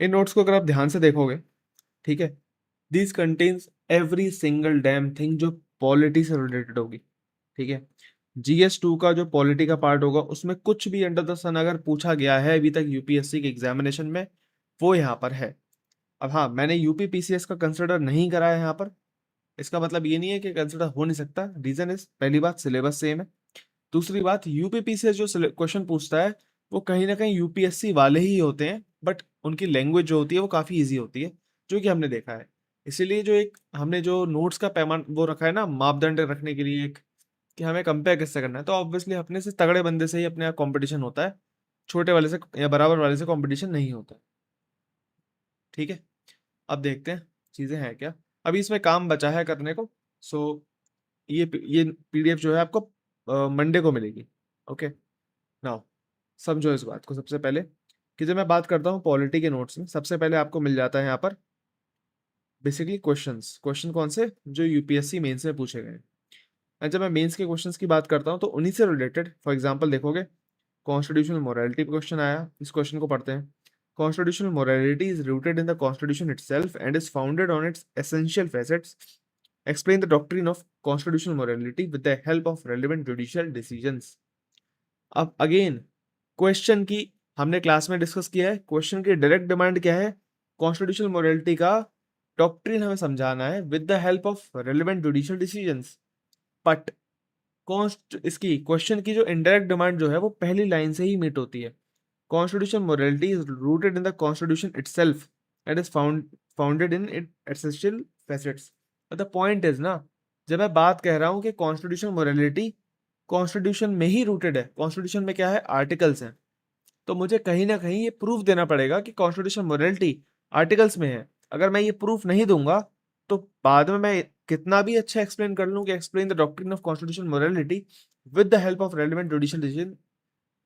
इन notes को अगर आप ध्यान से देखोगे, ठीक है, this contains every single damn thing जो पॉलिटी से रिलेटेड होगी, ठीक है। GS2 का जो पॉलिटी का पार्ट होगा उसमें कुछ भी अंडर द सन अगर पूछा गया है अभी तक यूपीएससी के एग्जामिनेशन में, वो यहाँ पर है। अब हाँ, मैंने यूपी पीसीएस का कंसिडर नहीं करा है यहाँ पर, इसका मतलब ये नहीं है कि कंसिडर हो नहीं सकता। रीजन इज, पहली बात सिलेबस सेम है, दूसरी बात यूपी पीसीएस जो क्वेश्चन पूछता है वो कहीं ना कहीं यूपीएससी वाले ही होते हैं, बट उनकी लैंग्वेज जो होती है वो काफी इजी होती है, जो कि हमने देखा है। इसीलिए जो एक हमने जो नोट्स का पैमान वो रखा है ना, मापदंड रखने के लिए एक, कि हमें कंपेयर किससे करना है, तो ऑब्वियसली अपने से तगड़े बंदे से ही अपने यहाँ कंपटीशन होता है, छोटे वाले से या बराबर वाले से कंपटीशन नहीं होता। ठीक है, अब देखते हैं चीजें हैं क्या। अभी इसमें काम बचा है करने को। सो ये पीडीएफ जो है आपको मंडे को मिलेगी। ओके, नाउ समझो इस बात को। सबसे पहले कि जब मैं बात करता हूँ पॉलिटी के नोट्स में, सबसे पहले आपको मिल जाता है यहाँ पर बेसिकली क्वेश्चन कौन से जो यूपीएससी मेंस में पूछे गए हैं। और जब मैं मेंस के क्वेश्चंस की बात करता हूँ तो उन्हीं से रिलेटेड, फॉर एग्जांपल देखोगे कॉन्स्टिट्यूशनल मोरालिटी पे क्वेश्चन आया, इस क्वेश्चन को पढ़ते हैं। Constitutional morality is rooted in the constitution itself and is founded on it's essential facets. Explain the doctrine of constitutional morality with the help of relevant judicial decisions. अब again question की हमने class में discuss किया है, question की direct demand क्या है, constitutional morality का डॉक्ट्रिन हमें समझाना है with the help of relevant judicial decisions. But इसकी क्वेश्चन की जो इनडायरेक्ट डिमांड जो है वो पहली लाइन से ही मीट होती है। Constitutional morality is rooted in the constitution itself and is founded in its essential facets. But the point is ना, जब मैं बात कह रहा हूँ कि कॉन्स्टिट्यूशन मोरालिटी कॉन्स्टिट्यूशन में ही रूटेड है, कॉन्स्टिट्यूशन में क्या है, आर्टिकल्स हैं, तो मुझे कहीं ना कहीं ये प्रूफ देना पड़ेगा कि कॉन्स्टिट्यूशन मोरालिटी आर्टिकल्स में है। अगर मैं ये प्रूफ नहीं दूंगा तो बाद में मैं कितना भी अच्छा एक्सप्लेन कर लूँ कि explain the doctrine of constitution morality with the help of relevant judicial decision,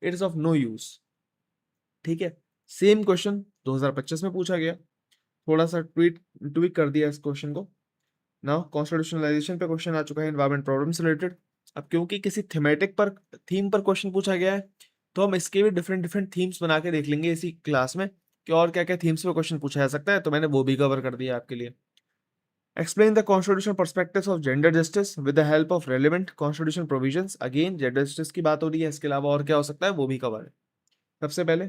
it is of no use. ठीक है, सेम क्वेश्चन 2025 में पूछा गया, थोड़ा सा ट्वीट कर दिया इस क्वेश्चन को। नाउ कॉन्स्टिट्यूशनलाइजेशन पे क्वेश्चन आ चुका है एनवायरमेंट प्रॉब्लम से रिलेटेड। अब क्योंकि किसी थीमेटिक पर थीम पर क्वेश्चन पूछा गया है तो हम इसके भी डिफरेंट डिफरेंट थीम्स बना के देख लेंगे इसी क्लास में कि और क्या क्या थीम्स पे क्वेश्चन पूछा जा सकता है, तो मैंने वो भी कवर कर दिया आपके लिए। Explain the constitutional perspectives of gender justice with the help of relevant constitution provisions. Again gender justice की बात हो रही है, इसके अलावा और क्या हो सकता है वो भी कवर है। सबसे पहले,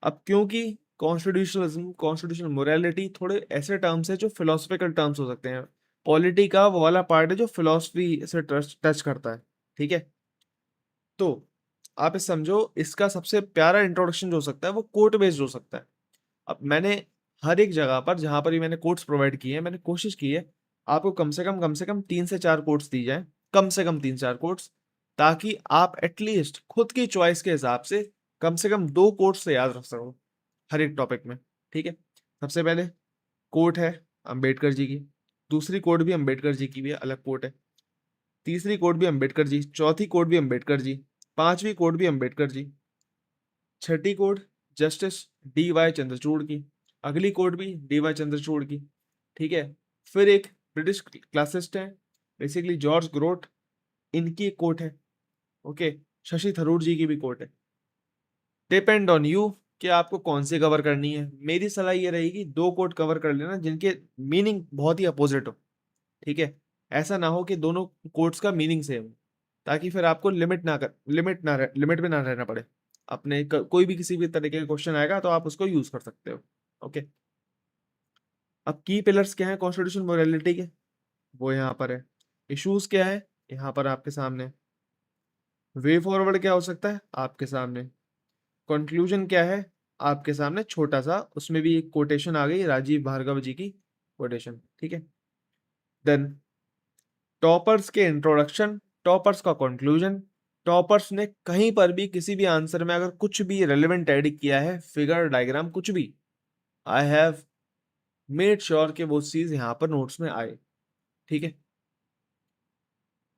अब क्योंकि कॉन्स्टिट्यूशनलिज्म कॉन्स्टिट्यूशनल मोरालिटी थोड़े ऐसे टर्म्स है जो फिलोसफिकल टर्म्स हो सकते हैं, पॉलिटी का वो वाला पार्ट है जो फिलोसफी से टच करता है। ठीक है, तो आप इस समझो इसका सबसे प्यारा इंट्रोडक्शन जो हो सकता है वो कोट बेस्ड हो सकता है। अब मैंने हर एक जगह पर जहां पर भी मैंने कोट्स प्रोवाइड किए हैं, मैंने कोशिश की है आपको कम से कम 3 से 4 कोट्स दी जाए, कम से कम 3 4 कोट्स, ताकि आप एटलीस्ट खुद की चॉइस के हिसाब से कम 2 कोट्स से याद रख सको हर एक टॉपिक में। ठीक है, सबसे पहले कोट है अंबेडकर जी की, दूसरी कोट भी अंबेडकर जी की भी है, अलग कोट है, तीसरी कोट भी अंबेडकर जी, चौथी कोट भी अंबेडकर जी, पांचवी कोट भी अंबेडकर जी, छठी कोट जस्टिस DY चंद्रचूड़ की, अगली कोट भी DY चंद्रचूड़ की। ठीक है, फिर एक ब्रिटिश क्लासिस्ट है बेसिकली जॉर्ज ग्रोट, इनकी एक कोट है। ओके, शशि थरूर जी की भी कोट है। डिपेंड ऑन यू कि आपको कौन सी कवर करनी है। मेरी सलाह ये रहेगी 2 कोट कवर कर लेना जिनके मीनिंग बहुत ही अपोजिट हो। ठीक है, ऐसा ना हो कि दोनों कोट्स का मीनिंग सेम हो, ताकि फिर आपको लिमिट में ना रहना पड़े। कोई भी किसी भी तरीके का क्वेश्चन आएगा तो आप उसको यूज कर सकते हो। ओके, अब की पिलर्स क्या है कॉन्स्टिट्यूशन मोरालिटी के, वो यहाँ पर है। इश्यूज क्या है यहाँ पर आपके सामने, वे फॉरवर्ड क्या हो सकता है आपके सामने, कंक्लूजन क्या है आपके सामने, छोटा सा उसमें भी एक कोटेशन आ गई राजीव भार्गव जी की कोटेशन। ठीक है, देन टॉपर्स के इंट्रोडक्शन, टॉपर्स का कंक्लूजन, टॉपर्स ने कहीं पर भी किसी भी आंसर में अगर कुछ भी रेलेवेंट ऐड किया है, फिगर डायग्राम कुछ भी, आई हैव मेड श्योर कि वो चीज यहाँ पर नोट्स में आए। ठीक है,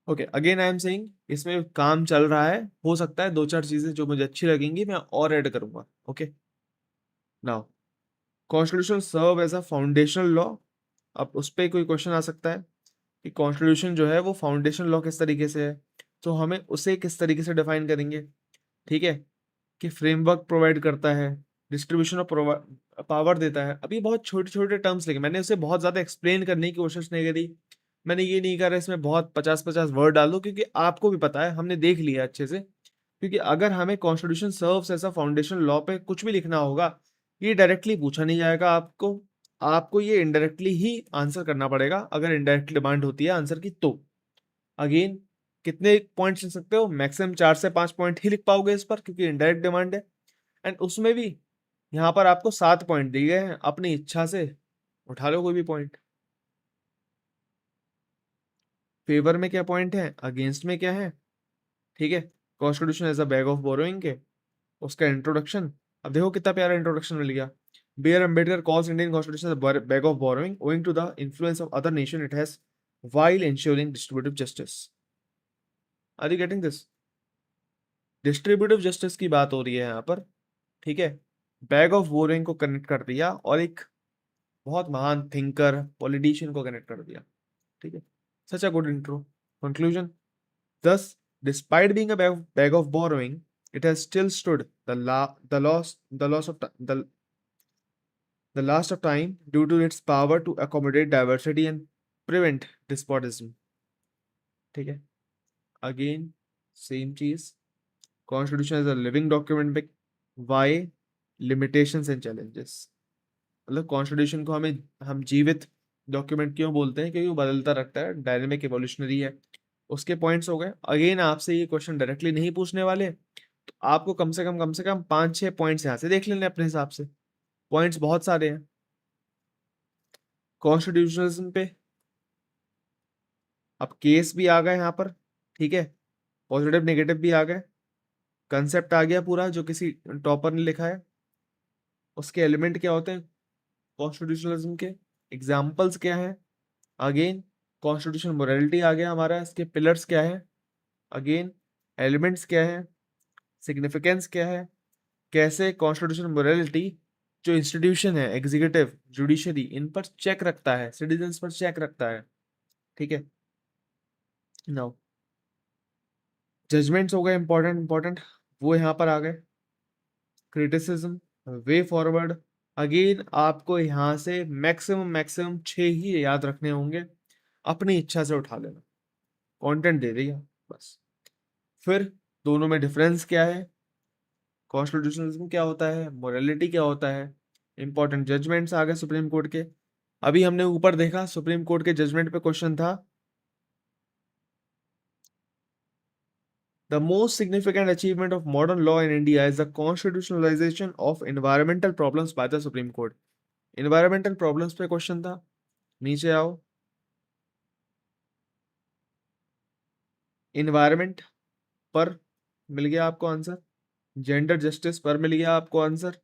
okay, again I am saying इसमें काम चल रहा है, हो सकता है 2 4 चीजें जो मुझे अच्छी लगेंगी मैं और ऐड करूंगा। Okay, now constitution serve as a foundational law. अब उस पर कोई क्वेश्चन आ सकता है कि कॉन्स्टिट्यूशन जो है वो फाउंडेशन लॉ किस तरीके से है, तो हमें उसे किस तरीके से डिफाइन करेंगे। ठीक है, कि फ्रेमवर्क प्रोवाइड करता है, डिस्ट्रीब्यूशन ऑफ पावर देता है। अब ये बहुत छोटे छोटे टर्म्स लिखे, मैंने उसे बहुत ज्यादा एक्सप्लेन करने की कोशिश नहीं करी। मैंने ये नहीं करा इसमें बहुत 50-50 वर्ड डाल दो, क्योंकि आपको भी पता है, हमने देख लिया अच्छे से। क्योंकि अगर हमें constitution serves as a foundation law पे कुछ भी लिखना होगा, ये डायरेक्टली पूछा नहीं जाएगा आपको, आपको ये इनडायरेक्टली ही आंसर करना पड़ेगा, अगर इनडायरेक्ट डिमांड होती है आंसर की तो। अगेन, कितने पॉइंट्स लिख सकते हो? मैक्सिमम 4 से 5 पॉइंट ही लिख पाओगे इस पर, क्योंकि इनडायरेक्ट डिमांड है। एंड उसमें भी यहाँ पर आपको 7 पॉइंट दिए गए हैं, अपनी इच्छा से उठा लो कोई भी पॉइंट। फेवर में क्या पॉइंट है, अगेंस्ट में क्या है, ठीक है। Constitution as a bag of borrowing के उसका इंट्रोडक्शन, अब देखो कितना प्यारा इंट्रोडक्शन मिल गया। B R Ambedkar calls Indian constitution bag of borrowing owing to the influence of other nation it has while ensuring distributive justice. Are you getting this? Distributive justice की बात हो रही है यहाँ पर, ठीक है। बैग ऑफ बोरिंग को कनेक्ट कर दिया और एक बहुत महान थिंकर पॉलिटिशियन को कनेक्ट कर दिया, ठीक है। Such a good intro. Conclusion, thus despite being a bag of borrowing, it has still stood the last of time due to its power to accommodate diversity and prevent despotism, ठीक है। Again same चीज, constitution is a living document पे Y limitations and challenges. मतलब constitution को हम जीवित document क्यों बोलते हैं, क्योंकि वो बदलता रहता है, डायनेमिक इवोल्यूशनरी है। उसके पॉइंट्स हो गए। अगेन आपसे ये क्वेश्चन डायरेक्टली नहीं पूछने वाले, तो आपको कम से कम 5-6 पॉइंट्स यहाँ से देख लेने अपने हिसाब से, पॉइंट्स बहुत सारे हैं। कॉन्स्टिट्यूशनलिज्म पे अब केस भी आ गए यहाँ पर, ठीक है, पॉजिटिव नेगेटिव भी आ गए, कंसेप्ट आ गया पूरा जो किसी टॉपर ने लिखा है, उसके एलिमेंट क्या होते हैं कॉन्स्टिट्यूशनलिज्म के, एग्जाम्पल्स क्या है, अगेन कॉन्स्टिट्यूशन मोरालिटी आ गया हमारा, इसके पिलर्स क्या है, अगेन एलिमेंट्स क्या है, सिग्निफिकेंस क्या है, कैसे कॉन्स्टिट्यूशन मोरालिटी जो इंस्टीट्यूशन है एग्जीक्यूटिव जुडिशरी इन पर चेक रखता है, सिटीजन्स पर चेक रखता है, ठीक है। नाउ जजमेंट्स हो गए इंपॉर्टेंट, वो यहाँ पर आ गए। क्रिटिसिज्म, वे फॉरवर्ड, अगेन आपको यहाँ से मैक्सिमम 6 ही याद रखने होंगे, अपनी इच्छा से उठा लेना, कंटेंट दे दिया बस। फिर दोनों में डिफरेंस क्या है, कॉन्स्टिट्यूशनलिज्म क्या होता है, मोरालिटी क्या होता है, इंपॉर्टेंट जजमेंट्स आ गए सुप्रीम कोर्ट के। अभी हमने ऊपर देखा सुप्रीम कोर्ट के जजमेंट पे क्वेश्चन था, the most significant achievement of modern law in India is the constitutionalisation of environmental problems by the Supreme Court. Environmental problems पे क्वेश्चन था, नीचे आओ। इन्वायरमेंट पर मिल गया आपको आंसर, जेंडर जस्टिस पर मिल गया आपको आंसर,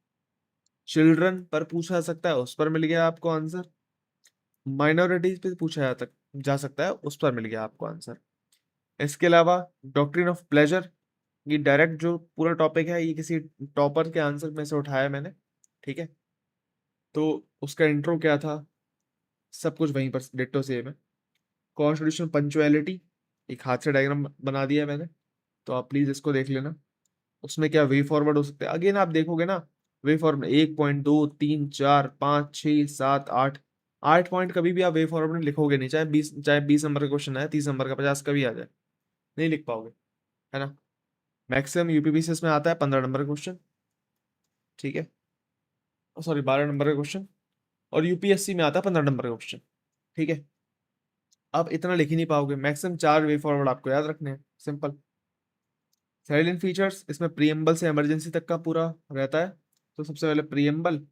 चिल्ड्रन पर पूछा जा सकता है, उस पर मिल गया आपको आंसर, माइनॉरिटीज पे पूछा जा सकता है, उस पर मिल गया आपको आंसर। इसके अलावा डॉक्ट्रिन ऑफ प्लेजर, ये डायरेक्ट जो पूरा टॉपिक है ये किसी टॉपर के आंसर में से उठाया मैंने, ठीक है। तो उसका इंट्रो क्या था, सब कुछ वहीं पर डिट्टो सेम है। कॉन्स्टिट्यूशन पंचुअलिटी, एक हाथ से डायग्राम बना दिया मैंने, तो आप प्लीज इसको देख लेना। उसमें क्या वे फॉरवर्ड हो सकते हैं, अगेन आप देखोगे ना, वे फॉरवर्ड 1.2 3 4 5 6 7 8, 8 पॉइंट कभी भी आप वे फॉरवर्ड में लिखोगे नहीं, चाहे 20 नंबर का क्वेश्चन है, 30 नंबर का, 50 का भी आ जाए, नहीं लिख पाओगे, है ना। मैक्सिमम यूपीपीसीएस में आता है 15 नंबर का क्वेश्चन, ठीक है, सॉरी 12 नंबर का क्वेश्चन, और यूपीएससी में आता है 15 नंबर का क्वेश्चन, ठीक है। आप इतना लिख ही नहीं पाओगे, मैक्सिमम 4 वे फॉरवर्ड आपको याद रखने हैं, सिंपल। साइलेंट फीचर्स, इसमें प्रीएम्बल से इमरजेंसी तक का पूरा रहता है। तो सबसे पहले प्रीएम्बल,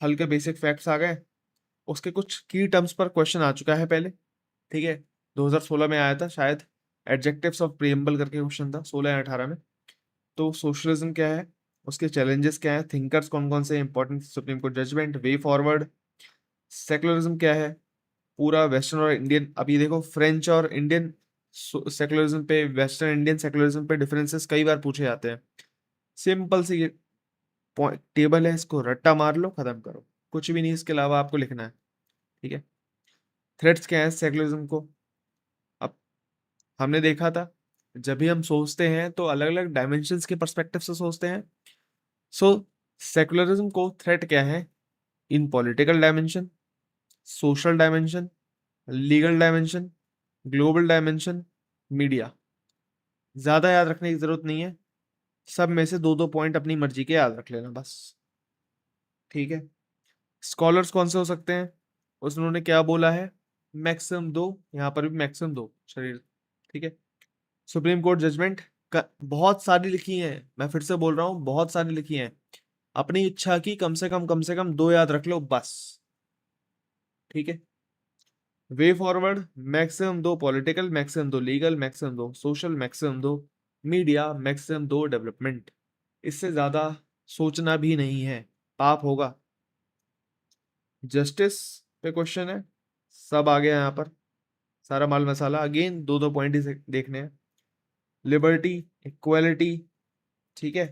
हल्के बेसिक फैक्ट्स आ गए, उसके कुछ की टर्म्स पर क्वेश्चन आ चुका है पहले, ठीक है, 2016 में आया था शायद, एडजेक्टिव्स ऑफ प्रीएम्बल करके क्वेश्चन था 16 या 18 में। तो सोशलिज्म क्या है, उसके चैलेंजेस क्या है, थिंकर्स कौन कौन से important, supreme court judgement, way forward. Secularism क्या है, पूरा वेस्टर्न और इंडियन, अब ये देखो फ्रेंच और इंडियन सेकुलरिज्म पे, वेस्टर्न इंडियन सेकुलरिज्म पे डिफरेंसेस कई बार पूछे जाते हैं। सिंपल सी ये टेबल है, इसको रट्टा मार लो, खत्म करो, कुछ भी नहीं इसके अलावा आपको लिखना है, ठीक है। थ्रेट्स क्या है सेकुलरिज्म को, अब हमने देखा था जब भी हम सोचते हैं तो अलग अलग डायमेंशंस के पर्सपेक्टिव से सोचते हैं। सो सेकुलरिज्म को थ्रेट क्या है इन political dimension, social dimension, legal dimension, global dimension, media. ज्यादा याद रखने की जरूरत नहीं है, सब में से दो दो पॉइंट अपनी मर्जी के याद रख लेना बस। ठीक है। स्कॉलर्स कौन से हो सकते हैं, उन्होंने क्या बोला है, मैक्सिमम दो, यहाँ पर भी मैक्सिमम दो शरीर। ठीक है। सुप्रीम कोर्ट जजमेंट बहुत सारी लिखी हैं, मैं फिर से बोल रहा हूँ बहुत सारी लिखी हैं, अपनी इच्छा की कम से कम दो याद रख लो बस। ठीक है। वे फॉरवर्ड मैक्सिमम दो पॉलिटिकल, मैक्सिमम दो लीगल, मैक्सिमम दो सोशल, मैक्सिमम दो मीडिया, मैक्सिमम दो डेवलपमेंट। इससे ज्यादा सोचना भी नहीं है, पाप होगा। जस्टिस पे क्वेश्चन है, सब आ गया यहाँ पर, सारा माल मसाला। अगेन दो दो पॉइंट ही देखने हैं। लिबर्टी, इक्वालिटी, ठीक है,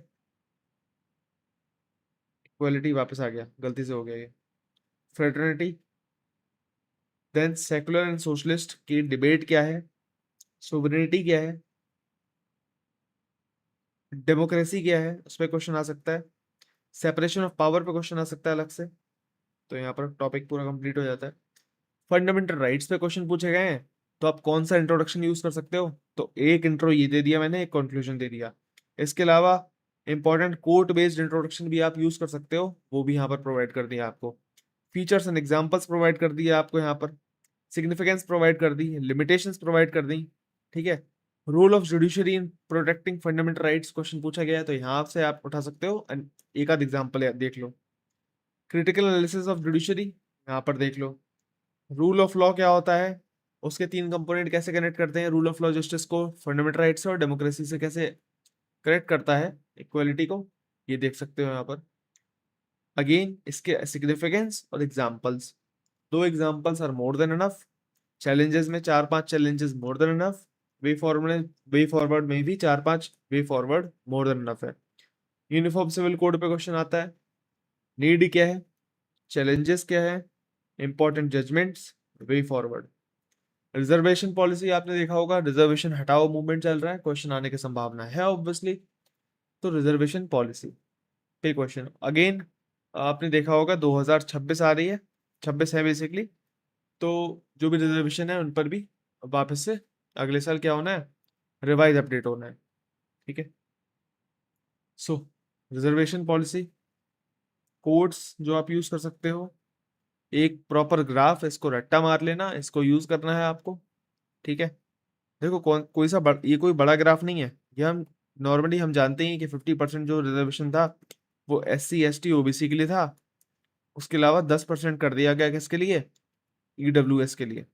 इक्वालिटी वापस आ गया, गलती से हो गया ये। Fraternity, then secular and socialist की डिबेट क्या है, सोवरेनिटी क्या है, डेमोक्रेसी क्या है, उस पर क्वेश्चन आ सकता है। सेपरेशन ऑफ पावर पे क्वेश्चन आ सकता है अलग से। तो यहाँ पर टॉपिक पूरा कंप्लीट हो जाता है। फंडामेंटल राइट्स पे क्वेश्चन पूछे गए हैं, तो आप कौन सा इंट्रोडक्शन यूज कर सकते हो, तो एक इंट्रो ये दे दिया मैंने, एक कंक्लूजन दे दिया। इसके अलावा इंपॉर्टेंट कोर्ट बेस्ड इंट्रोडक्शन भी आप यूज कर सकते हो, वो भी यहाँ पर प्रोवाइड कर दिया आपको। फीचर्स एंड एग्जांपल्स प्रोवाइड कर दिए आपको यहाँ पर, सिग्निफिकेंस प्रोवाइड कर दी, लिमिटेशंस प्रोवाइड कर दी। ठीक है। Role of judiciary in protecting fundamental rights question पूछा गया है, तो यहाँ से आप उठा सकते हो and एक आध एग्जाम्पल देख लो। क्रिटिकल एनालिसिस ऑफ जुडिशरी यहाँ पर देख लो। रूल ऑफ लॉ क्या होता है, उसके तीन कंपोनेंट कैसे कनेक्ट करते हैं, रूल ऑफ लॉ जस्टिस को फंडामेंटल राइट्स से और डेमोक्रेसी से कैसे कनेक्ट करता है, इक्वालिटी को, ये देख सकते हो यहाँ पर। अगेन इसके सिग्निफिकेंस और एग्जाम्पल्स, दो examples are more than enough. Challenges में चार पांच challenges more than enough. Way forward में भी चार पांच way forward more than enough है। यूनिफॉर्म सिविल कोड पे क्वेश्चन आता है, नीड क्या है, चैलेंजेस क्या है, important judgements, way forward. Reservation policy आपने देखा होगा, रिजर्वेशन हटाओ मूवमेंट चल रहा है, क्वेश्चन आने की संभावना है ऑब्वियसली। तो रिजर्वेशन पॉलिसी पे क्वेश्चन अगेन आपने देखा होगा 2026 आ रही है, 26 है बेसिकली। तो जो भी रिजर्वेशन है उन पर भी वापस से अगले साल क्या होना है, रिवाइज अपडेट होना है। ठीक है। सो रिजर्वेशन पॉलिसी कोड्स जो आप यूज कर सकते हो, एक प्रॉपर ग्राफ, इसको रट्टा मार लेना, इसको यूज करना है आपको। ठीक है। देखो कोई सा ये कोई बड़ा ग्राफ नहीं है, ये हम नॉर्मली हम जानते हैं कि 50% जो रिजर्वेशन था वो SC ST OBC के लिए था, उसके अलावा 10% कर दिया गया किसके लिए, EWS के लिए,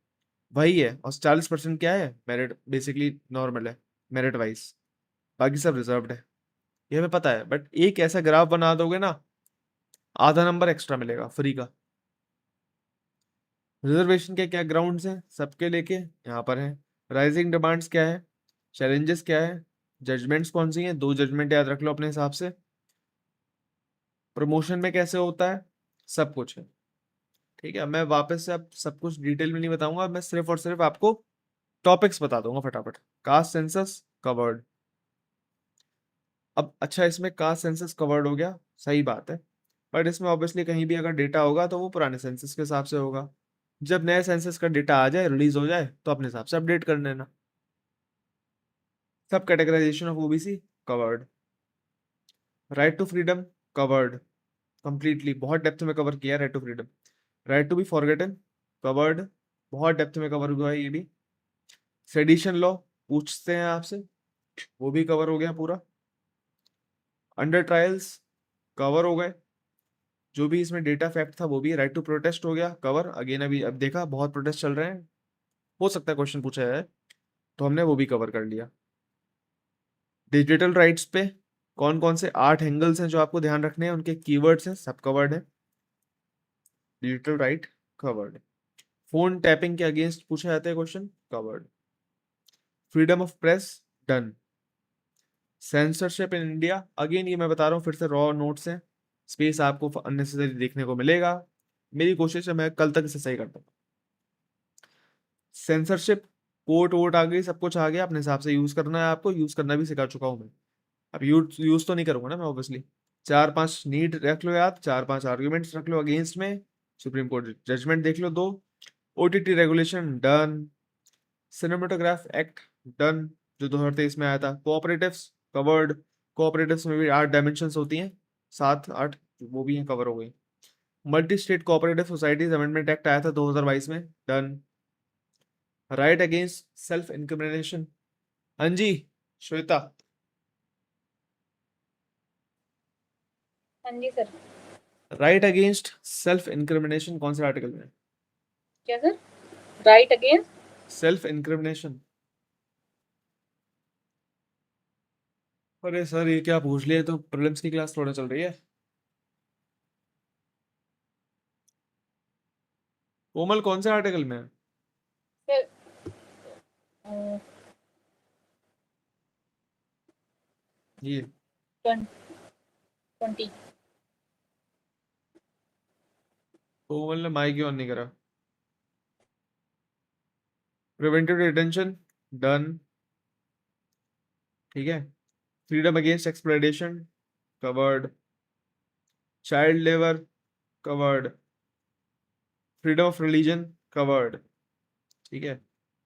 वही है। और 40% क्या है, मेरिट बेसिकली नॉर्मल है, मेरिट वाइज, बाकी सब रिजर्व्ड है, ये हमें पता है। बट एक ऐसा ग्राफ बना दोगे ना, आधा नंबर एक्स्ट्रा मिलेगा फ्री का। रिजर्वेशन के क्या ग्राउंड्स हैं सबके लेके यहाँ पर है, राइजिंग डिमांड्स क्या है, चैलेंजेस क्या है, जजमेंट्स कौन सी हैं, दो जजमेंट याद रख लो अपने हिसाब से, प्रमोशन में कैसे होता है, सब कुछ है। ठीक है। मैं वापस से अब सब कुछ डिटेल में नहीं बताऊंगा, मैं सिर्फ और सिर्फ आपको टॉपिक्स बता दूंगा फटाफट। Caste census covered. अब अच्छा, इसमें कास्ट सेंसस कवर्ड हो गया, सही बात है, बट इसमें ऑब्वियसली कहीं भी अगर डेटा होगा तो वो पुराने सेंसस के हिसाब से होगा। जब नए सेंसस का डेटा आ जाए, रिलीज हो जाए, तो अपने हिसाब से अपडेट कर लेना। सब subcategorisation OBC covered. Right to freedom covered completely, बहुत डेप्थ में कवर किया right to freedom. Right to be forgotten covered, बहुत डेप्थ में कवर हुआ है ये भी। सेडिशन लॉ पूछते हैं आपसे, वो भी कवर हो गया पूरा। अंडर ट्रायल्स कवर हो गए, जो भी इसमें डेटा फैक्ट था वो भी। राइट टू प्रोटेस्ट हो गया कवर, अगेन अभी अब देखा बहुत प्रोटेस्ट चल रहे हैं, हो सकता है क्वेश्चन पूछा जाए, तो हमने वो भी कवर कर लिया। डिजिटल राइट्स पे कौन कौन से 8 एंगल्स हैं जो आपको ध्यान रखने हैं, उनके कीवर्ड्स हैं, सब कवर्ड है। Digital right covered. Phone tapping के अगेंस्ट पूछा जाता है question, covered. Freedom of press done. Censorship in India, again ये मैं बता रहा हूँ फिर से, रॉ नोट्स हैं, स्पेस आपको अननेसेसरी देखने को मिलेगा, मेरी कोशिश है मैं कल तक इसे सही कर दूँ। सेंसरशिप, कोर्ट वोट आ गई, सब कुछ आ गया, अपने हिसाब से यूज करना है आपको, यूज करना भी सिखा चुका हूँ मैं। अब यूज यूज तो नहीं करूंगा ना मैं ऑब्वियसली, 4-5 नीड रख लो याद, 4-5 आर्ग्यूमेंट्स रख लो अगेंस्ट में, सुप्रीम कोर्ट जजमेंट देख लो 2, OTT regulation done, cinematograph act done जो 2023 में आया था, कोऑपरेटिव्स कवर्ड, कोऑपरेटिव्स में भी 8 डायमेंशंस होती हैं, 7-8 वो भी हैं, कवर हो गई। Multi state cooperative societies amendment act आया था 2022 में, done. Right against self incrimination, हाँ जी श्वेता। हाँ जी sir. Right against self incrimination कौन से आर्टिकल में? क्या sir? Right against self incrimination, अरे सर ये क्या पूछ लिए, तो प्रीलिम्स की क्लास थोड़ा चल रही है। कोमल कौन से आर्टिकल में है? सर ये 20। कोमल ने माइक ऑन नहीं करा। प्रिवेंटिव डिटेंशन डन, ठीक है। Freedom against exploitation covered, child labour covered, freedom of religion covered, ठीक है।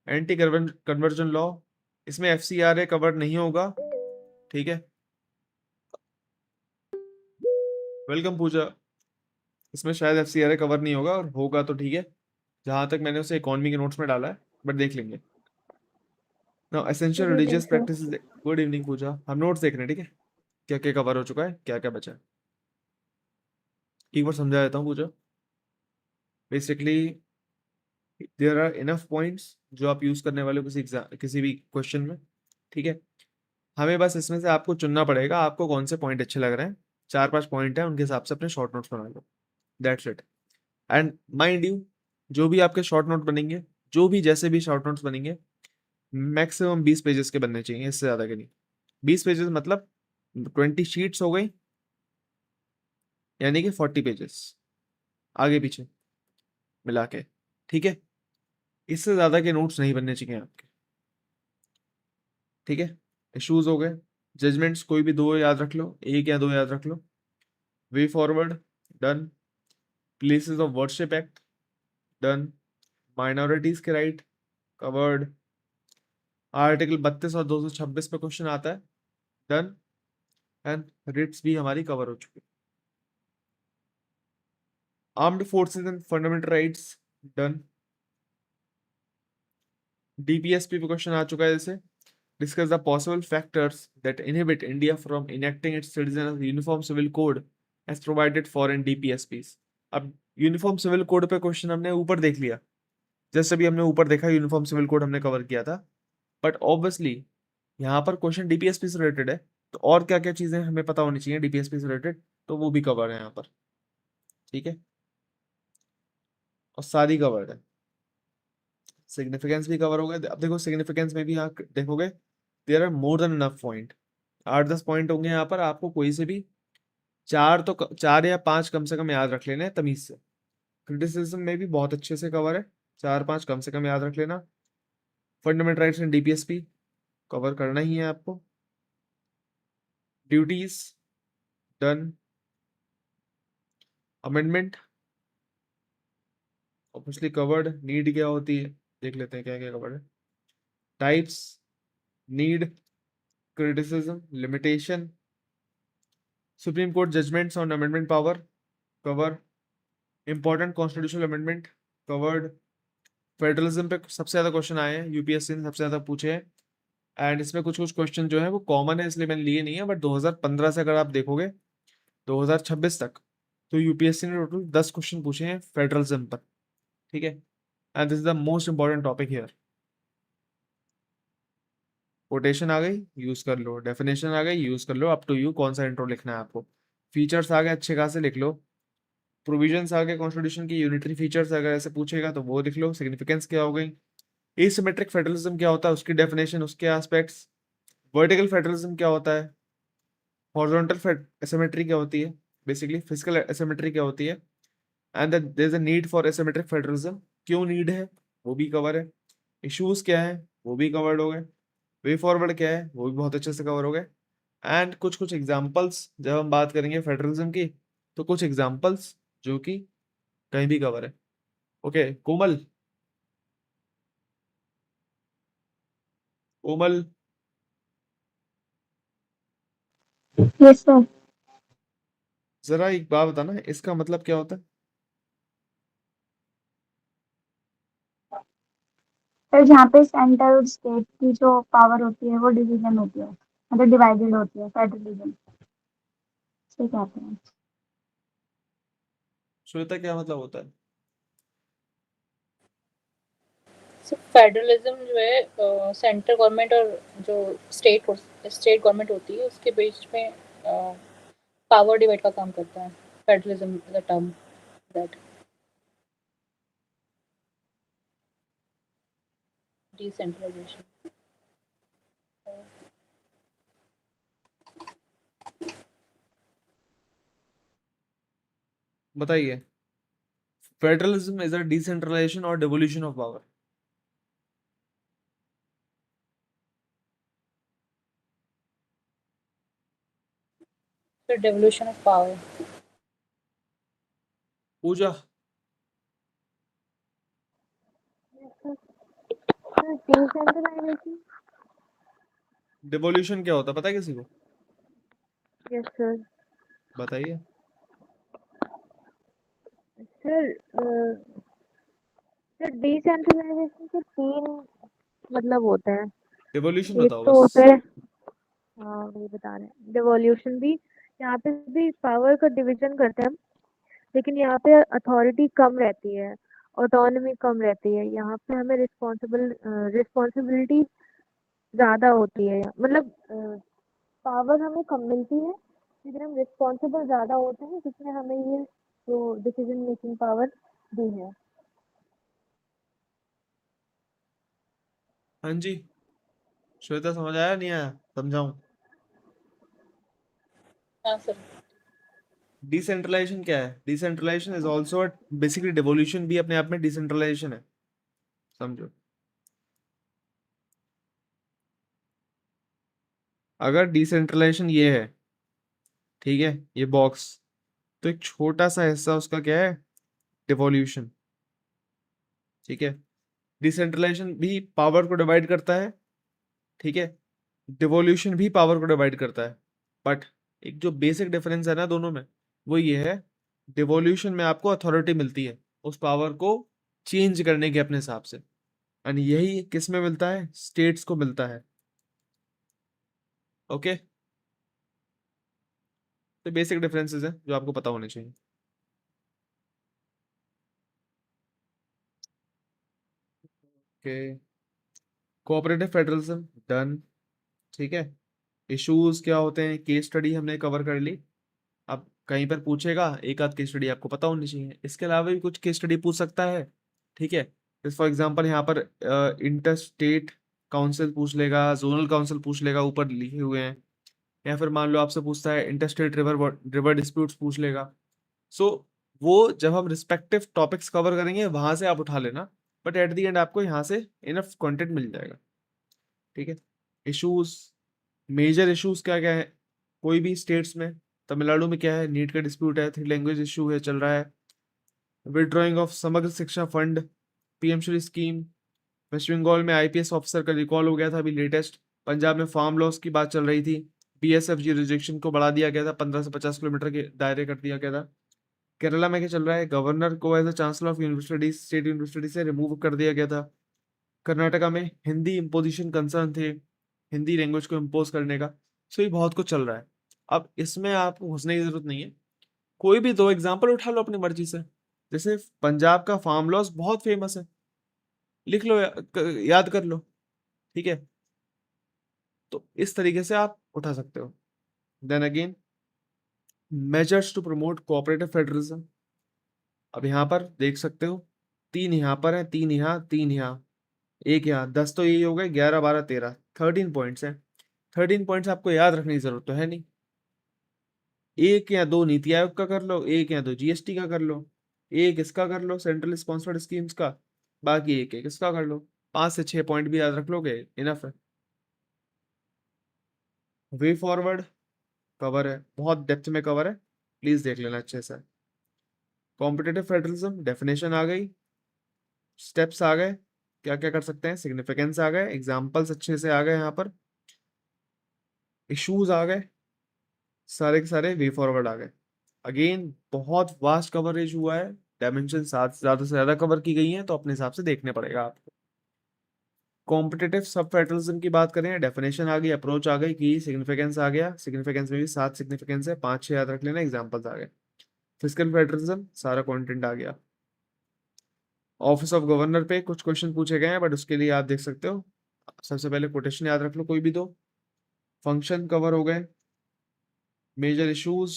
एंटी कन्वर्जन लॉ, इसमें एफसीआरए कवर्ड नहीं होगा, ठीक है। वेलकम पूजा, इसमें शायद एफसीआरए कवर नहीं होगा, और होगा तो ठीक है, जहां तक मैंने उसे इकोनॉमी के नोट्स में डाला है, बट देख लेंगे। Now essential religious practices, good evening Pooja, हम नोट्स देख रहे हैं, ठीक है, क्या क्या कवर हो चुका है, क्या क्या बचा है, एक बार समझा देता हूँ Pooja. Basically there are enough points जो आप यूज करने वाले हो किसी एग्जाम, किसी भी क्वेश्चन में, ठीक है। हमें बस इसमें से आपको चुनना पड़ेगा, आपको कौन से पॉइंट अच्छे लग रहे हैं, 4-5 पॉइंट है, उनके हिसाब से अपने शॉर्ट नोट्स बना लो, that's it. And mind you, जो भी आपके शॉर्ट नोट बनेंगे, जो भी जैसे भी शॉर्ट नोट्स बनेंगे, मैक्सिमम 20 पेजेस के बनने चाहिए, इससे ज्यादा के नहीं। 20 पेजेस मतलब 20 शीट्स हो गई, यानी कि 40 पेजेस आगे पीछे मिला के, ठीक है। इससे ज्यादा के नोट्स नहीं बनने चाहिए आपके, ठीक है। इश्यूज हो गए, जजमेंट्स कोई भी 2 याद रख लो, 1 या 2 याद रख लो। Way forward done, places of worship act done, minorities के राइट कवर्ड, आर्टिकल 32 और 226 पे क्वेश्चन आता है, डन। एंड रिट्स भी हमारी कवर हो चुकी है। Armed forces and fundamental rights done. DPSP पे क्वेश्चन आ चुका है, जैसे discuss the possible factors that inhibit India from enacting its citizens uniform civil code as provided for in DPSPs। अब यूनिफॉर्म सिविल कोड पे question हमने ऊपर देख लिया, जैसे भी हमने ऊपर देखा यूनिफॉर्म सिविल कोड हमने कवर किया था, बट ऑब्वियसली यहाँ पर क्वेश्चन डीपीएसपी से रिलेटेड है, तो और क्या क्या चीजें हमें पता होनी चाहिए डीपीएसपी से रिलेटेड, तो वो भी कवर है यहाँ पर, ठीक है, और सारी कवर्ड है। सिग्निफिकेंस भी कवर हो गए, अब देखो सिग्निफिकेंस में भी यहाँ देखोगे there are more than enough point, 8-10 point होंगे यहाँ पर, आपको कोई से भी 4 या 5 कम से कम याद रख लेना है तमीज से। क्रिटिसिज्म में भी बहुत अच्छे से कवर है, 4-5 कम से कम याद रख लेना। Fundamental rights and DPSP cover करना ही है आपको। Duties done. Amendment obviously covered. Need क्या होती है देख लेते हैं, क्या क्या कवर्ड है। Types, need, criticism, limitation, supreme court judgements on amendment power cover, important constitutional amendment covered. Federalism पे सबसे ज्यादा क्वेश्चन आए हैं, यूपीएससी ने सबसे ज्यादा पूछे हैं, एंड इसमें कुछ कुछ क्वेश्चन जो है वो कॉमन है, इसलिए मैंने लिए नहीं है, बट 2015 से अगर आप देखोगे 2026 तक, तो यूपीएससी ने टोटल 10 क्वेश्चन पूछे हैं फेडरलिज्म पर, ठीक है। And this is the most important topic here. Quotation आ गई, यूज कर लो, डेफिनेशन आ गई, यूज कर लो, अप टू यू कौन सा इंट्रो लिखना है आपको। फीचर्स आ गए अच्छे खासे, लिख लो। प्रोविजंस आ गए कॉन्स्टिट्यूशन की, यूनिटरी फीचर्स अगर ऐसे पूछेगा तो वो लिख लो। सिग्निफिकेंस क्या हो गई, एसिमेट्रिक फेडरलिज्म क्या होता है उसकी डेफिनेशन, उसके एस्पेक्ट्स, वर्टिकल फेडरलिज्म क्या होता है, हॉरिजॉन्टल एसिमेट्री क्या होती है, बेसिकली फिजिकल एसिमेट्री क्या होती है, and there is a need for asymmetric federalism, क्यों नीड है वो भी कवर है। इश्यूज क्या है वो भी कवर्ड हो गए। वे फॉरवर्ड क्या है वो भी बहुत अच्छे से कवर हो गए। एंड कुछ कुछ एग्जांपल्स जब हम बात करेंगे फेडरलिज्म की, तो कुछ एग्जांपल्स जो कि कहीं भी कवर है। ओके कोमल, कोमल यस सर। जरा एक बात बताना, इसका मतलब क्या होता है? सर जहाँ पे सेंटर और स्टेट की जो पावर होती है वो डिवीजन होती है, मतलब डिवाइडेड होती है, फेडरलिज्म से कहते हैं। श्वेता क्या मतलब होता है? फेडरलिज्म जो है सेंट्रल गवर्नमेंट और जो स्टेट गवर्नमेंट होती है उसके बीच में पावर डिवाइड का काम करता है। Federalism is a term that decentralisation. बताइए, फेडरलिज्म इज अ डिसेंट्रलाइजेशन और डिवोल्यूशन ऑफ पावर। फिर devolution of power. Pooja, decentralisation. Devolution क्या होता है पता है किसी को? Yes sir. बताइए। सर सर डिसेंट्रलाइजेशन के तीन मतलब होते हैं। डिवोल्यूशन एक बताओ तो बस। होता है, हाँ वही बता रहे हैं, डिवोल्यूशन भी, यहाँ पे भी पावर का डिवीजन करते हैं हम, लेकिन यहाँ पे अथॉरिटी कम रहती है, ऑटोनॉमी कम रहती है, यहाँ पे हमें रिस्पॉन्सिबिलिटी ज्यादा होती है, मतलब पावर हमें कम मिलती है लेकिन हम रिस्पॉन्सिबल ज्यादा होते हैं, जिसमें हमें ये जो डिसीजन मेकिंग पावर दी है। हाँ जी, श्वेता समझ आया नहीं आया? समझाऊं? हाँ सर। डिसेंट्रलाइजेशन क्या है? Decentralisation is also basically devolution भी अपने आप में डिसेंट्रलाइजेशन है, समझो। अगर डिसेंट्रलाइजेशन ये है, ठीक है, ये बॉक्स, तो एक छोटा सा हिस्सा उसका क्या है? डिवोल्यूशन। ठीक है, डिसेंट्रलाइजेशन भी पावर को डिवाइड करता है, ठीक है, डिवोल्यूशन भी पावर को डिवाइड करता है, बट एक जो बेसिक डिफरेंस है ना दोनों में, वो ये है, डिवोल्यूशन में आपको अथॉरिटी मिलती है उस पावर को चेंज करने के अपने हिसाब से, एंड यही किस में मिलता है? स्टेट्स को मिलता है। ओके, तो बेसिक डिफरेंसेस हैं जो आपको पता होने चाहिए। ओके, कोऑपरेटिव फेडरलिज्म डन, ठीक है। इश्यूज क्या होते हैं, केस स्टडी हमने कवर कर ली। अब कहीं पर पूछेगा, एक आध केस स्टडी आपको पता होनी चाहिए, इसके अलावा भी कुछ केस स्टडी पूछ सकता है, ठीक है। जैसे फॉर एग्जांपल यहाँ पर इंटर स्टेट काउंसिल पूछ लेगा, जोनल काउंसिल पूछ लेगा, ऊपर लिखे हुए हैं। या फिर मान लो आपसे पूछता है inter state river river disputes पूछ लेगा। सो वो जब हम रिस्पेक्टिव टॉपिक्स कवर करेंगे वहां से आप उठा लेना, बट एट द एंड आपको यहाँ से इनफ कंटेंट मिल जाएगा, ठीक है। इश्यूज, मेजर इश्यूज क्या क्या है कोई भी स्टेट्स में? तमिलनाडु में क्या है? नीट का डिस्प्यूट है, 3 लैंग्वेज इशू है, चल रहा है। Withdrawing of Samagra Shiksha fund, PM Shri scheme. West Bengal में आईपीएस ऑफिसर का रिकॉल हो गया था अभी लेटेस्ट। पंजाब में फार्म लॉस की बात चल रही थी, बीएसएफजी रिजेक्शन को बढ़ा दिया गया था, 15 से 50 किलोमीटर के दायरे कर दिया गया था। केरला में क्या चल रहा है? गवर्नर को as a chancellor of university state university से रिमूव कर दिया गया था। कर्नाटका में हिंदी इम्पोजिशन कंसर्न थे, हिंदी लैंग्वेज को इम्पोज करने का। सो ये बहुत कुछ चल रहा है। अब इसमें आपको घुसने की जरूरत नहीं है, कोई भी दो एग्जाम्पल उठा लो अपनी मर्जी से। जैसे पंजाब का फार्म लॉस बहुत फेमस है, लिख लो याद कर लो, ठीक है। तो इस तरीके से आप उठा सकते हो। Then again, measures to promote cooperative federalism. अब यहाँ पर देख सकते हो, 3 यहाँ पर है, 3 यहाँ, 3 यहाँ, एक यहाँ, 10 तो यही हो गए, 11 12 13, 13 पॉइंट्स हैं। 13 पॉइंट्स आपको याद रखने की जरूरत तो है नहीं। एक या दो नीति आयोग का कर लो, एक या दो जीएसटी का कर लो, एक इसका कर लो सेंट्रल स्पॉन्सर्ड स्कीम्स का, बाकी एक एक इसका कर लो। 5 से 6 पॉइंट भी याद रख लोगे, इनफ है। वे फॉरवर्ड कवर है, बहुत डेप्थ में कवर है, प्लीज देख लेना अच्छे से। कॉम्पिटिटिव फेडरलिज्म डेफिनेशन आ गई, स्टेप्स आ गए, क्या क्या कर सकते हैं, सिग्निफिकेंस आ गए, एग्जाम्पल्स अच्छे से आ गए, यहाँ पर इश्यूज आ गए, सारे के सारे वे फॉरवर्ड आ गए। अगेन बहुत वास्ट कवरेज हुआ है, डायमेंशन सात ज्यादा से ज्यादा कवर की गई हैं, तो अपने हिसाब से देखने पड़ेगा आपको। कॉम्पिटिटिव सब फेडरलिज्म की बात करें, डेफिनेशन आ गई, अप्रोच आ गई, की सिग्निफिकेंस आ गया, सिग्निफिकेंस में भी 7 सिग्निफिकेंस है, 5-6 याद रख लेना, एग्जाम्पल्स आ गए। फिजिकल फेडरलिज्म सारा कंटेंट आ गया। ऑफिस ऑफ गवर्नर पे कुछ क्वेश्चन पूछे गए हैं, बट उसके लिए आप देख सकते हो, सबसे पहले कोटेशन याद रख लो कोई भी दो। फंक्शन कवर हो गए, मेजर इश्यूज,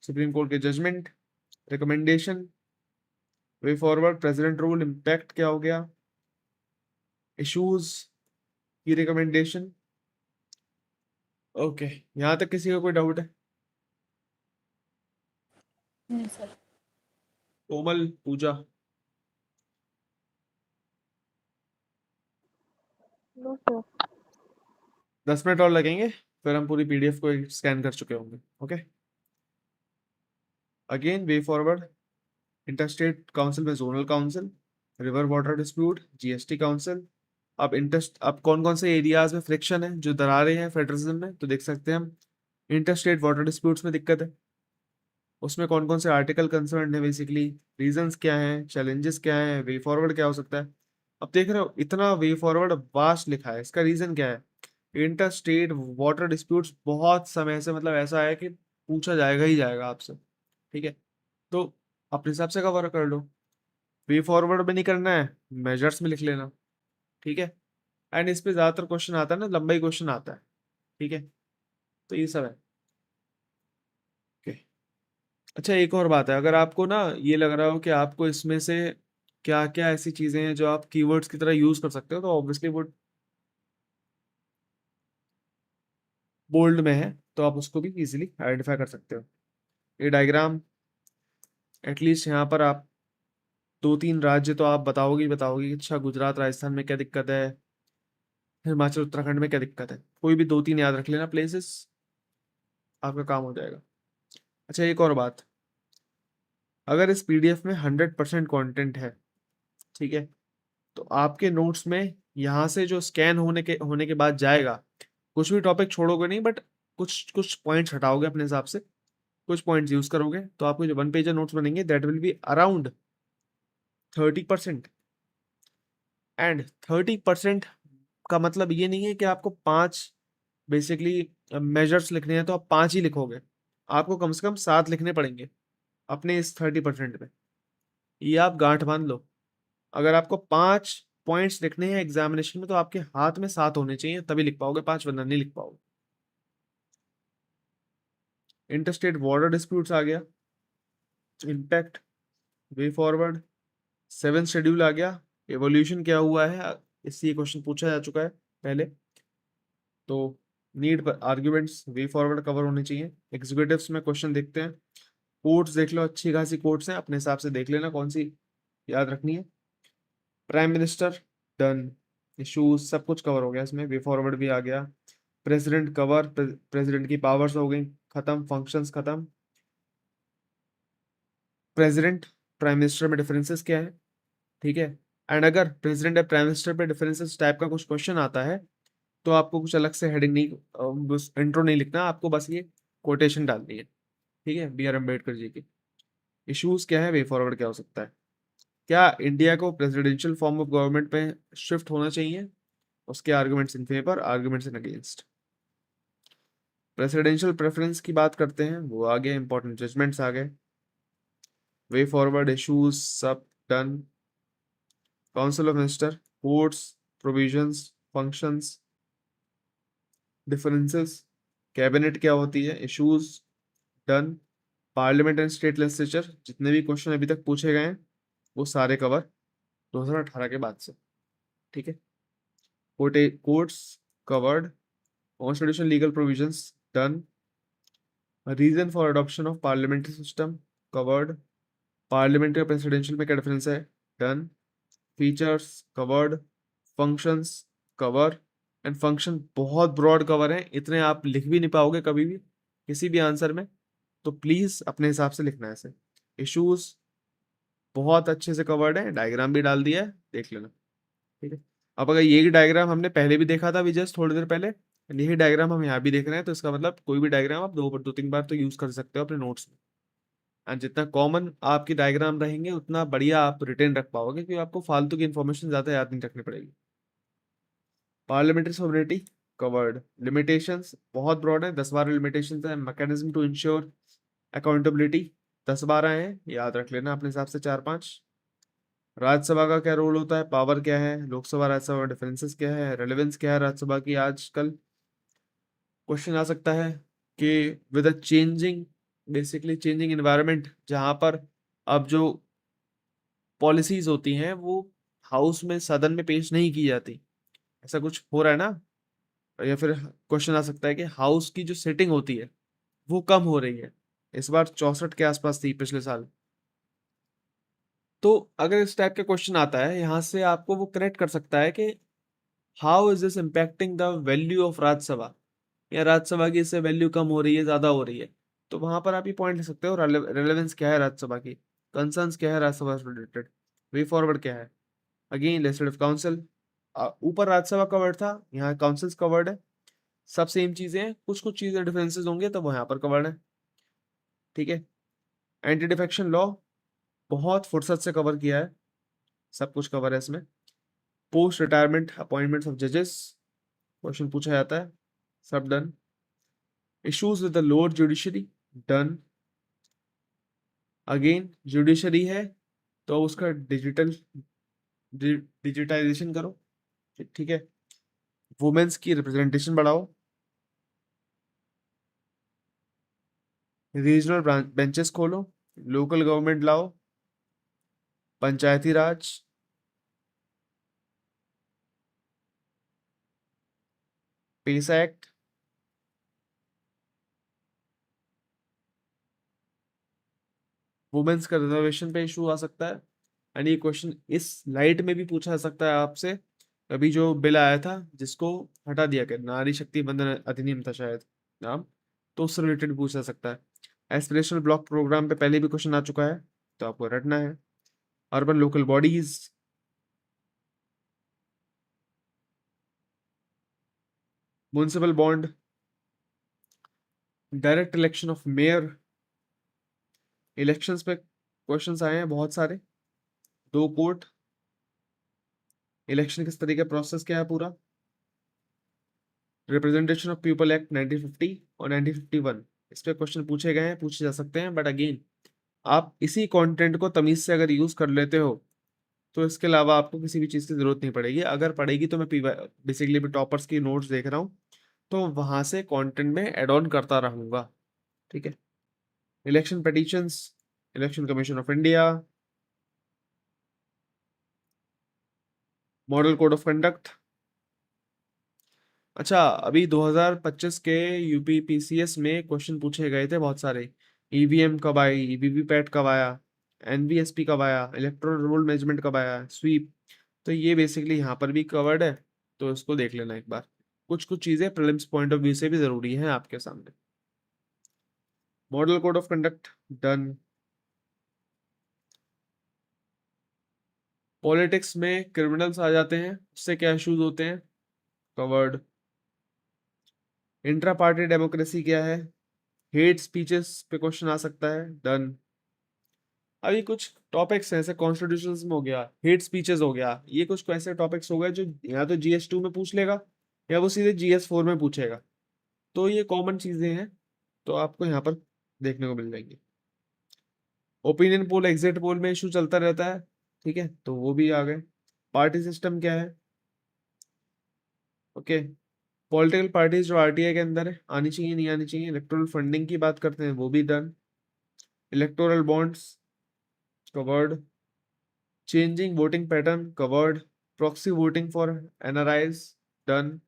सुप्रीम कोर्ट के judgement, recommendation, way forward, president rule, impact क्या हो गया, इश्यूज की रिकमेंडेशन। ओके, यहाँ तक किसी का कोई डाउट है? नहीं sir. Komal, Pooja? No sir. 10 minute और लगेंगे, फिर हम पूरी पीडीएफ को स्कैन कर चुके होंगे। Okay, again way forward, interstate council में zonal council, river water dispute, GST council. अब कौन कौन से एरियाज में फ्रिक्शन है, जो दरारें हैं फेडरलिज्म में, तो देख सकते हैं हम। इंटरस्टेट वाटर डिस्प्यूट्स में दिक्कत है, उसमें कौन कौन से आर्टिकल कंसर्न है, बेसिकली रीजंस क्या हैं, चैलेंजेस क्या हैं, वे फॉरवर्ड क्या हो सकता है। अब देख रहे हो इतना वे फॉरवर्ड वास्ट लिखा है, इसका रीजन क्या है? इंटर स्टेट वाटर डिस्प्यूट्स बहुत समय से, मतलब ऐसा है कि पूछा जाएगा ही जाएगा आपसे, ठीक है? तो अपने हिसाब से कवर कर लो, वे फॉरवर्ड में नहीं करना है, मेजर्स में लिख लेना, ठीक है? एंड इस पे ज्यादातर क्वेश्चन आता है ना, लंबा ही क्वेश्चन आता है, ठीक है? तो ये सब है। ओके, अच्छा एक और बात है, अगर आपको ना ये लग रहा हो कि आपको इसमें से क्या क्या ऐसी चीजें हैं जो आप कीवर्ड्स की तरह यूज कर सकते हो, तो ऑब्वियसली वो बोल्ड में है, तो आप उसको भी इजीली आइडेंटिफाई कर सकते हो। ये डायग्राम एटलीस्ट यहाँ पर आप 2-3 राज्य तो आप बताओगे ही बताओगे, अच्छा गुजरात राजस्थान में क्या दिक्कत है, हिमाचल उत्तराखंड में क्या दिक्कत है, कोई भी 2-3 याद रख लेना प्लेसेस, आपका काम हो जाएगा। अच्छा एक और बात, अगर इस पीडीएफ में 100% कंटेंट है, ठीक है, तो आपके नोट्स में यहाँ से जो स्कैन होने के बाद जाएगा, कुछ भी टॉपिक छोड़ोगे नहीं, बट कुछ कुछ पॉइंट्स हटाओगे अपने हिसाब से, कुछ पॉइंट्स यूज करोगे, तो आपके जो 1 पेज नोट्स बनेंगे that will be around 30%। And 30% का मतलब ये नहीं है कि आपको 5 बेसिकली मेजर्स लिखने हैं तो आप 5 ही लिखोगे, आपको कम से कम 7 लिखने पड़ेंगे अपने इस 30% में, ये आप गांठ बांध लो। अगर आपको 5 पॉइंट्स लिखने हैं एग्जामिनेशन में, तो आपके हाथ में 7 होने चाहिए, तभी लिख पाओगे 5, वरना नहीं लिख पाओगे। इंटरस्टेट वाटर डिस्प्यूट्स आ गया, इम्पैक्ट, वे फॉरवर्ड, 7 शेड्यूल आ गया, एवोल्यूशन क्या हुआ है, इससे ये क्वेश्चन पूछा जा चुका है पहले, तो नीड पर आर्ग्यूमेंट्स, वे फॉरवर्ड कवर होने चाहिए। एग्जीक्यूटिव्स में क्वेश्चन देखते हैं, कोर्ट्स देख लो, अच्छी खासी कोर्ट्स हैं, अपने हिसाब से देख लेना कौन सी याद रखनी है। प्राइम मिनिस्टर डन, इश्यूज सब कुछ कवर हो गया इसमें, वे फॉरवर्ड भी आ गया। प्रेसिडेंट कवर, प्रेसिडेंट की पावर्स हो गई खत्म, फंक्शंस खत्म। प्रेसिडेंट प्राइम मिनिस्टर में डिफरेंसेस क्या है, ठीक है? एंड अगर प्रेसिडेंट या प्राइम मिनिस्टर पे डिफरेंसेस टाइप का कुछ क्वेश्चन आता है, तो आपको कुछ अलग से हेडिंग नहीं, इंट्रो नहीं लिखना, आपको बस ये कोटेशन डालनी है, ठीक है? बी आर अम्बेडकर जी की। इश्यूज क्या है, वे फॉरवर्ड क्या हो सकता है, क्या इंडिया को प्रेसिडेंशियल फॉर्म ऑफ गवर्नमेंट पे शिफ्ट होना चाहिए, उसके arguments in favour, arguments in against. Presidential preference की बात करते हैं, वो आ गए, इंपॉर्टेंट जजमेंट्स आ गए, वे फॉरवर्ड इश्यूज सब done. Council of minister, courts, provisions, functions, differences, cabinet क्या होती है, issues done. Parliament and state legislature, जितने भी क्वेश्चन अभी तक पूछे गए हैं वो सारे कवर 2018 के बाद से, ठीक है? Courts covered, constitution legal provisions done. Reason for adoption of parliamentary system covered, parliamentary और प्रेसिडेंशियल में क्या डिफरेंस है, done. Features covered, functions cover, and function बहुत ब्रॉड कवर है, इतने आप लिख भी नहीं पाओगे कभी भी किसी भी आंसर में, तो प्लीज अपने हिसाब से लिखना है ऐसे। इश्यूज बहुत अच्छे से कवर्ड है, डायग्राम भी डाल दिया है, देख लेना, ठीक है। अब अगर यही डायग्राम हमने पहले भी देखा था अभी जस्ट थोड़ी देर पहले, and यही डायग्राम हम यहाँ भी देख रहे हैं, तो इसका मतलब कोई भी डायग्राम आप दो तीन बार तो यूज कर सकते हो अपने नोट्स में। एंड जितना कॉमन आपकी डायग्राम रहेंगे उतना बढ़िया आप रिटेन रख पाओगे, क्योंकि आपको फालतू की इन्फॉर्मेशन ज्यादा याद नहीं रखनी पड़ेगी। Parliamentary sovereignty covered. लिमिटेशंस बहुत ब्रॉड है, 10-12 लिमिटेशंस है। मैकेनिज्म टू इंश्योर अकाउंटेबिलिटी 10-12 हैं, याद रख लेना अपने हिसाब से 4-5। राज्यसभा का क्या रोल होता है, पावर क्या है, लोकसभा राज्यसभा डिफरेंसेस क्या है, रेलेवेंस क्या है राज्यसभा की आजकल। क्वेश्चन आ सकता है कि with a changing, basically changing environment, जहां पर अब जो पॉलिसीज होती हैं वो हाउस में, सदन में पेश नहीं की जाती, ऐसा कुछ हो रहा है ना। या फिर क्वेश्चन आ सकता है कि हाउस की जो सेटिंग होती है वो कम हो रही है, इस बार 64 के आसपास थी पिछले साल। तो अगर इस टाइप का क्वेश्चन आता है, यहाँ से आपको वो कनेक्ट कर सकता है कि how is this impacting the value of Rajya Sabha, या राज्यसभा की इससे वैल्यू कम हो रही है, ज्यादा हो रही है। तो वहां पर आप ये पॉइंट लिख सकते हो, रेलेवेंस क्या है राज्यसभा की, कंसर्न्स क्या है राज्यसभा से रिलेटेड, वे फॉरवर्ड क्या है। अगेन लेजिस्लेटिव काउंसिल, ऊपर राज्यसभा कवर्ड था, यहाँ काउंसिल्स कवर्ड है, सब सेम चीजें हैं, कुछ कुछ चीजें डिफरेंसेस होंगे तो वो यहाँ पर कवर्ड है, ठीक है। एंटी डिफेक्शन लॉ बहुत फुर्सत से कवर किया है, सब कुछ कवर है इसमें। पोस्ट रिटायरमेंट अपॉइंटमेंट्स ऑफ जजेस क्वेश्चन पूछा जाता है, सब done. Issues with the lower judiciary done. Again judiciary है तो उसका डिजिटाइजेशन करो, ठीक है। वुमेन्स की रिप्रेजेंटेशन बढ़ाओ, रीजनल बेंचेस खोलो, लोकल गवर्नमेंट लाओ, पंचायती राज, पेसा एक्ट, वुमेन्स का रिजर्वेशन पे इशू आ सकता है। एंड ये क्वेश्चन इस लाइट में भी पूछा जा सकता है आपसे, अभी जो बिल आया था जिसको हटा दिया गया, नारी शक्ति बंधन अधिनियम था शायद नाम, तो उससे रिलेटेड पूछा जा सकता है। एस्पिरेशनल ब्लॉक प्रोग्राम पे पहले भी क्वेश्चन आ चुका है, तो आपको रटना है। Urban local bodies, municipal bond, direct election of mayor, elections पे क्वेश्चंस आए हैं बहुत सारे। दो कोर्ट, इलेक्शन किस तरीके प्रोसेस क्या है पूरा, रिप्रेजेंटेशन ऑफ पीपल एक्ट 1950 और 1951, इस पे क्वेश्चन पूछे गए हैं, पूछे जा सकते हैं। बट अगेन आप इसी कंटेंट को तमीज से अगर यूज कर लेते हो तो इसके अलावा आपको किसी भी चीज की जरूरत नहीं पड़ेगी। अगर पड़ेगी तो मैं बेसिकली भी टॉपर्स की नोट्स देख रहा हूँ, तो वहां से कंटेंट में एड ऑन करता रहूंगा, ठीक है। Election petitions, election commission of India, model code of conduct. अच्छा, अभी 2025 के यूपी पीसीएस में क्वेश्चन पूछे गए थे बहुत सारे। ईवीएम कब आई, वीवीपैट कब आया, एनवीएसपी कब आया, इलेक्ट्रल रोल मैनेजमेंट कब आया, स्वीप, तो ये बेसिकली यहाँ पर भी कवर्ड है, तो इसको देख लेना एक बार। कुछ कुछ चीजें प्रीलिम्स पॉइंट ऑफ व्यू से भी जरूरी है आपके सामने। Model code of conduct done. Politics में क्रिमिनल्स आ जाते हैं, उससे क्या इश्यूज होते हैं, कवर्ड। इंट्रा पार्टी डेमोक्रेसी क्या है, हेट स्पीचेस पे क्वेश्चन आ सकता है, डन। अभी कुछ टॉपिक्स हैं, जैसे कॉन्स्टिट्यूशन हो गया, हेट स्पीचेस हो गया, ये कुछ ऐसे टॉपिक्स हो गए जो या तो GS2 में पूछ लेगा या वो सीधे GS4 में पूछेगा, तो ये कॉमन चीजें हैं, तो आपको यहाँ पर देखने को मिल जाएंगी। ओपिनियन पोल, एग्जिट पोल में इशू चलता रहता है, ठीक है, तो वो भी आ गए। पार्टी सिस्टम क्या है, ओके। पॉलिटिकल पार्टीज जो आरटीआई के अंदर है, आनी चाहिए नहीं आनी चाहिए। इलेक्टोरल फंडिंग की बात करते हैं, वो भी done. Electoral bonds covered. Changing voting pattern covered. Proxy voting for NRIs done.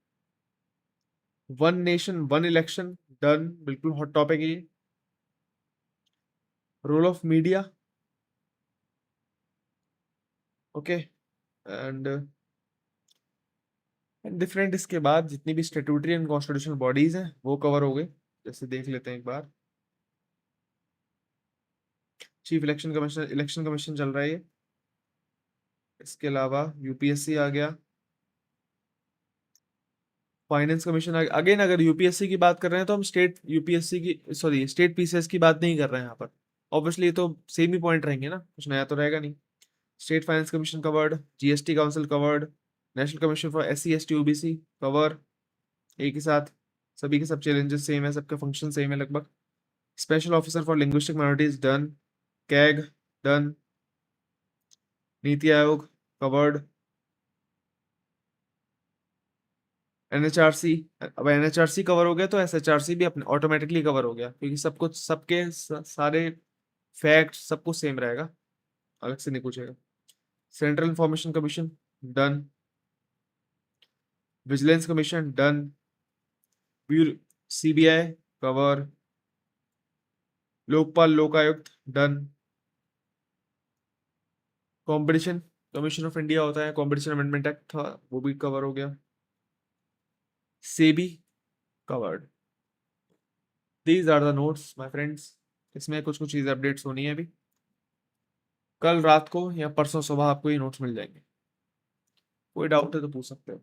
One nation one election done, बिल्कुल हॉट टॉपिक है ये। Role of media, okay. And and different इसके बाद जितनी भी स्टेट्यूटरी एंड कॉन्स्टिट्यूशनल बॉडीज हैं वो cover हो गए। जैसे देख लेते हैं एक बार, चीफ इलेक्शन कमीशन चल रहा है ये। इसके अलावा यूपीएससी आ गया, फाइनेंस कमीशन अगेन। अगर यूपीएससी की बात कर रहे हैं तो हम स्टेट यूपीएससी की सॉरी स्टेट पीसीएस की बात नहीं कर रहे हैं यहाँ पर। ऑब्वियसली ये तो सेम ही पॉइंट रहेंगे ना, कुछ नया तो रहेगा नहीं। State finance commission covered, GST council covered, national commission for SC ST OBC cover, एक ही साथ। सभी के सब चैलेंजेस सेम है, सबके फंक्शन सेम है लगभग। Special officer for linguistic minorities done, CAG done, NITI Aayog covered, NHRC. अब एनएचआरसी कवर हो गया तो एसएचआरसी भी अपने ऑटोमेटिकली कवर हो गया, क्योंकि सब कुछ सबके सारे फैक्ट सब कुछ सेम रहेगा, अलग से नहीं पूछेगा। Central information commission done, vigilance commission done, bureau CBI cover, Lokpal लोक आयुक्त done, competition commission of India होता है, कंपटीशन अमेंडमेंट एक्ट था वो भी कवर हो गया, SEBI covered. These are the notes my friends. इसमें कुछ कुछ चीज़ें अपडेट्स होनी है अभी, कल रात को या परसों सुबह आपको ये नोट्स मिल जाएंगे। कोई डाउट है तो पूछ सकते हो।